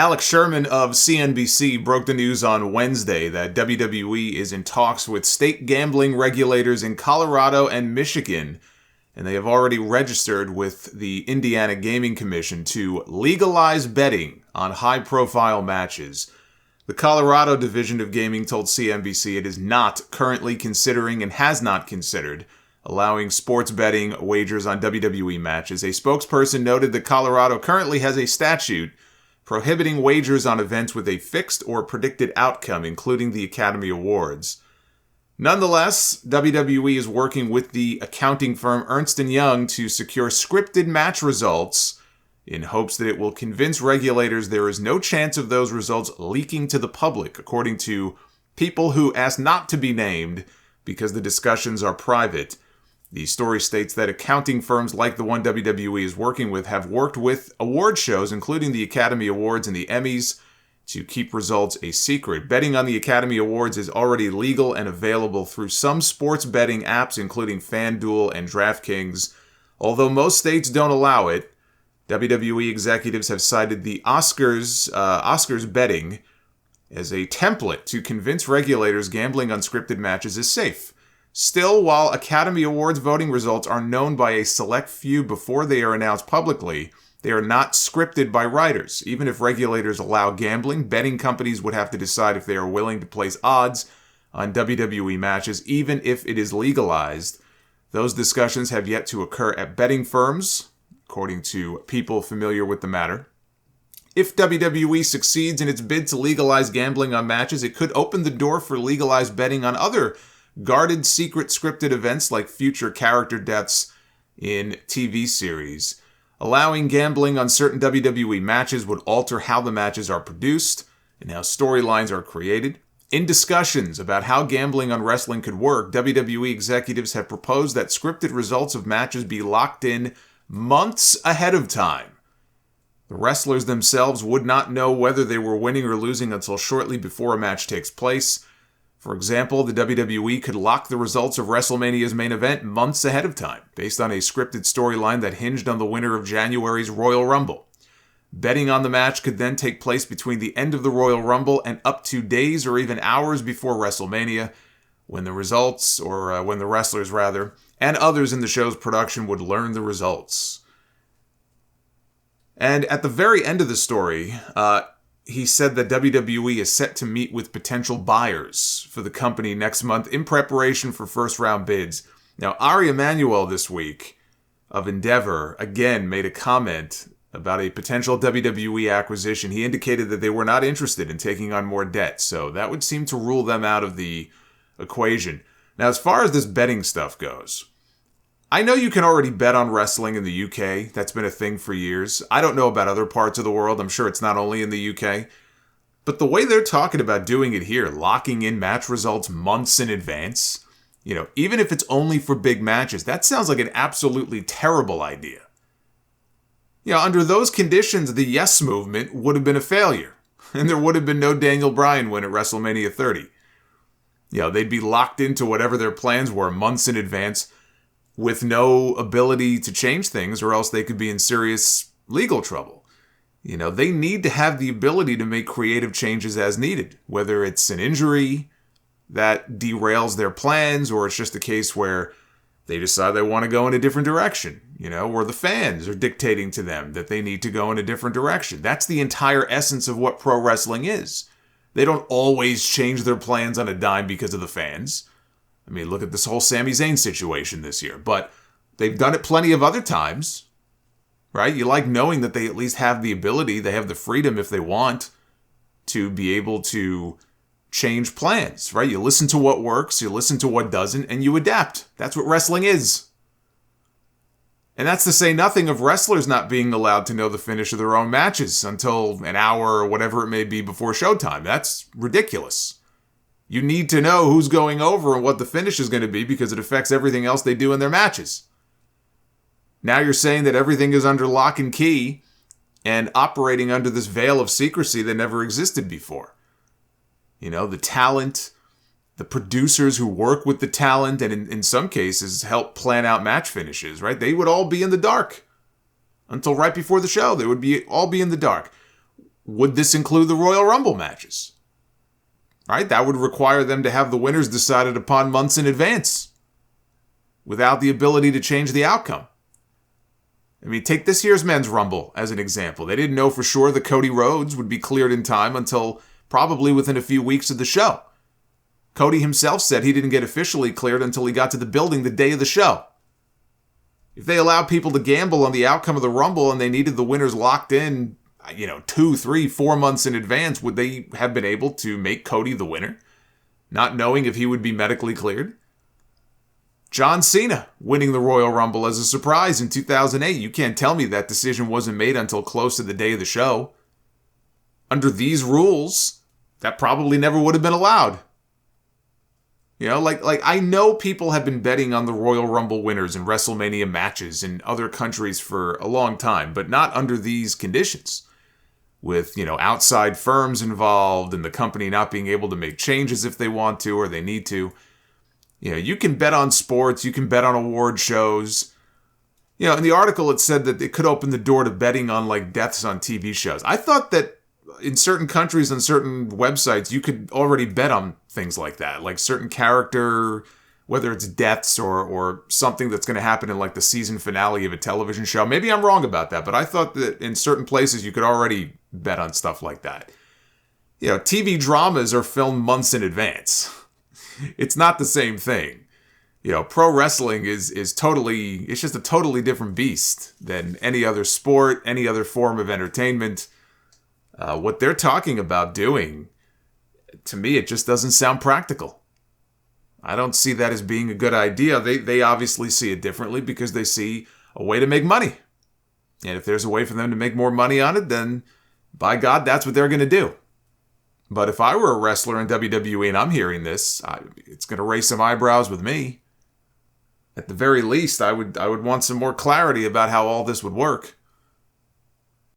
Alex Sherman of CNBC broke the news on Wednesday that WWE is in talks with state gambling regulators in Colorado and Michigan, and they have already registered with the Indiana Gaming Commission to legalize betting on high-profile matches. The Colorado Division of Gaming told CNBC it is not currently considering and has not considered allowing sports betting wagers on WWE matches. A spokesperson noted that Colorado currently has a statute prohibiting wagers on events with a fixed or predicted outcome, including the Academy Awards. Nonetheless, WWE is working with the accounting firm Ernst & Young to secure scripted match results in hopes that it will convince regulators there is no chance of those results leaking to the public, according to people who asked not to be named because the discussions are private. The story states that accounting firms like the one WWE is working with have worked with award shows, including the Academy Awards and the Emmys, to keep results a secret. Betting on the Academy Awards is already legal and available through some sports betting apps, including FanDuel and DraftKings. Although most states don't allow it, WWE executives have cited the Oscars betting as a template to convince regulators gambling on scripted matches is safe. Still, while Academy Awards voting results are known by a select few before they are announced publicly, they are not scripted by writers. Even if regulators allow gambling, betting companies would have to decide if they are willing to place odds on WWE matches, even if it is legalized. Those discussions have yet to occur at betting firms, according to people familiar with the matter. If WWE succeeds in its bid to legalize gambling on matches, it could open the door for legalized betting on other guarded secret scripted events like future character deaths in TV series. Allowing gambling on certain WWE matches would alter how the matches are produced and how storylines are created. In discussions about how gambling on wrestling could work, WWE executives have proposed that scripted results of matches be locked in months ahead of time. The wrestlers themselves would not know whether they were winning or losing until shortly before a match takes place. For example, the WWE could lock the results of WrestleMania's main event months ahead of time, based on a scripted storyline that hinged on the winner of January's Royal Rumble. Betting on the match could then take place between the end of the Royal Rumble and up to days or even hours before WrestleMania, when the wrestlers and others in the show's production would learn the results. And at the very end of the story, he said that WWE is set to meet with potential buyers for the company next month in preparation for first-round bids. Now, Ari Emanuel this week of Endeavor again made a comment about a potential WWE acquisition. He indicated that they were not interested in taking on more debt, so that would seem to rule them out of the equation. Now, as far as this betting stuff goes, I know you can already bet on wrestling in the UK. That's been a thing for years. I don't know about other parts of the world. I'm sure it's not only in the UK. But the way they're talking about doing it here, locking in match results months in advance, even if it's only for big matches, that sounds like an absolutely terrible idea. Under those conditions, the Yes movement would have been a failure. And there would have been no Daniel Bryan win at WrestleMania 30. They'd be locked into whatever their plans were months in advance, with no ability to change things, or else they could be in serious legal trouble. They need to have the ability to make creative changes as needed, whether it's an injury that derails their plans, or it's just a case where they decide they want to go in a different direction, or the fans are dictating to them that they need to go in a different direction. That's the entire essence of what pro wrestling is. They don't always change their plans on a dime because of the fans. Look at this whole Sami Zayn situation this year. But they've done it plenty of other times, right? You like knowing that they at least have the ability, they have the freedom if they want to be able to change plans, right? You listen to what works, you listen to what doesn't, and you adapt. That's what wrestling is. And that's to say nothing of wrestlers not being allowed to know the finish of their own matches until an hour or whatever it may be before showtime. That's ridiculous. You need to know who's going over and what the finish is going to be because it affects everything else they do in their matches. Now you're saying that everything is under lock and key and operating under this veil of secrecy that never existed before. The talent, the producers who work with the talent, and in some cases help plan out match finishes, right? They would all be in the dark until right before the show. They would all be in the dark. would this include the Royal Rumble matches? Right? That would require them to have the winners decided upon months in advance without the ability to change the outcome. I mean, take this year's Men's Rumble as an example. They didn't know for sure that Cody Rhodes would be cleared in time until probably within a few weeks of the show. Cody himself said he didn't get officially cleared until he got to the building the day of the show. If they allowed people to gamble on the outcome of the Rumble and they needed the winners locked in, 2, 3, 4 months in advance, would they have been able to make Cody the winner, not knowing if he would be medically cleared? John Cena winning the Royal Rumble as a surprise in 2008. You can't tell me that decision wasn't made until close to the day of the show. Under these rules, that probably never would have been allowed. I know people have been betting on the Royal Rumble winners in WrestleMania matches in other countries for a long time, but not under these conditions. With, outside firms involved and the company not being able to make changes if they want to or they need to. You can bet on sports, you can bet on award shows. In the article it said that it could open the door to betting on deaths on TV shows. I thought that in certain countries and certain websites, you could already bet on things like that, like certain character, whether it's deaths or something that's going to happen in the season finale of a television show. Maybe I'm wrong about that, but I thought that in certain places you could already bet on stuff like that. TV dramas are filmed months in advance. It's not the same thing. Pro wrestling is totally, it's just a totally different beast than any other sport, any other form of entertainment. What they're talking about doing, to me, it just doesn't sound practical. I don't see that as being a good idea. They obviously see it differently because they see a way to make money. And if there's a way for them to make more money on it, then by God, that's what they're going to do. But if I were a wrestler in WWE and I'm hearing this, it's going to raise some eyebrows with me. At the very least, I would want some more clarity about how all this would work.